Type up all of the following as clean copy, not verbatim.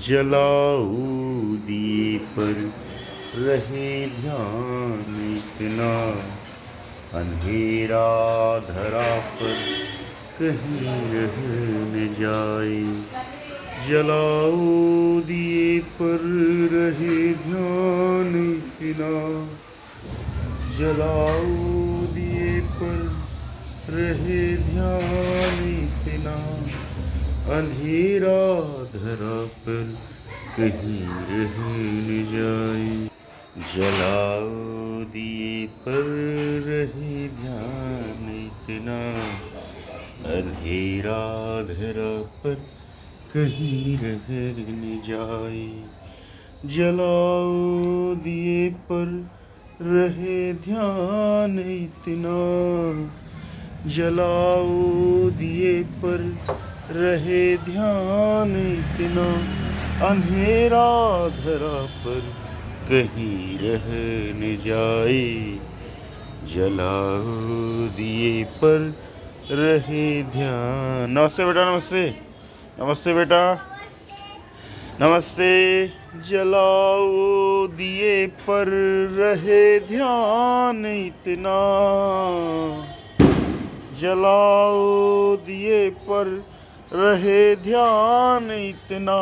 जलाओ दिए पर रहे ध्यान इतना, अंधेरा धरा पर कहीं रह न जाए। जलाओ दिए पर रहे ध्यान इतना, जलाओ दिए पर रहे ध्यान इतना, अंधेरा धरा पर कहीं रह न जाए। जलाओ दिए पर रहे ध्यान इतना, अंधेरा धरा पर कहीं रह न जाए। जलाओ दिए पर रहे ध्यान इतना, जलाओ दिए पर रहे ध्यान इतना, अंधेरा धरा पर कहीं रह न जाए। जलाओ दिए पर रहे ध्यान। नमस्ते बेटा, नमस्ते नमस्ते बेटा, नमस्ते। जलाओ दिए पर रहे ध्यान इतना, जलाओ दिए पर रहे ध्यान इतना,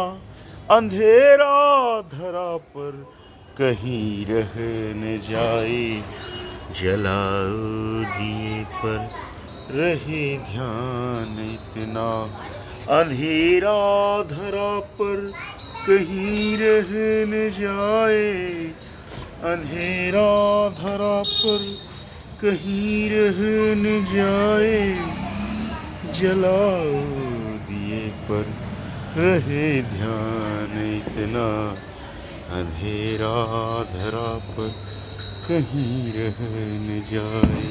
अंधेरा धरा पर कहीं रह न जाए। जलाओ दिए पर रहे ध्यान इतना, अंधेरा धरा पर कहीं रह न जाए। अंधेरा धरा पर कहीं रह न जाए। जलाओ दिए पर रहे ध्यान इतना, अंधेरा धरा पर कहीं रह न जाए।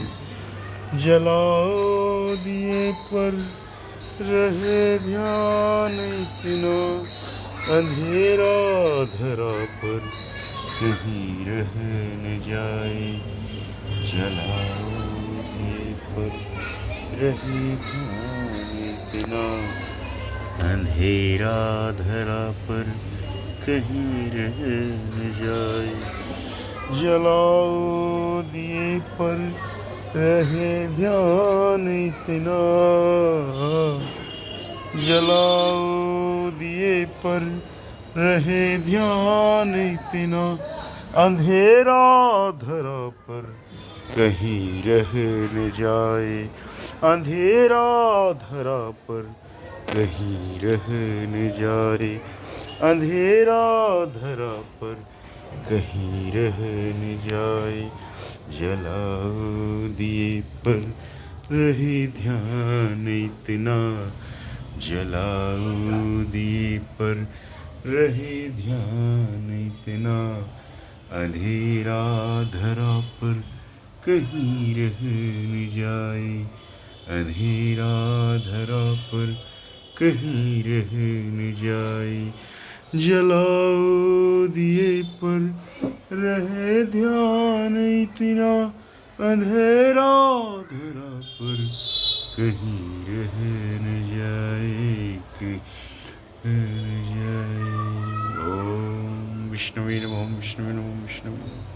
जलाओ दिए पर रहे ध्यान इतना, अंधेरा धरा पर कहीं रह न जाए। जलाओ दिए पर रहे ध्यान इतना, अंधेरा धरा पर कहीं रह न जाए। जलाओ दिए पर रहे ध्यान इतना, जलाओ दिए पर रहे ध्यान इतना, अंधेरा धरा पर कहीं रह न जाए। अंधेरा धरा पर कहीं रह न जाए। अंधेरा धरा पर कहीं रह न जाए। जलाओ दिए पर रहे ध्यान इतना, जलाओ दिए पर रहे ध्यान इतना, अंधेरा धरा पर कहीं रह न जाए। अंधेरा धरा पर कहीं रह न जाए। जलाओ दिए पर रहे ध्यान इतना, अंधेरा धरा पर कहीं रह न जाए, कहीं रह न जाए। ओम विष्णुवे नमः, ओम विष्णुवे नमः, ओम विष्णुवे नमः।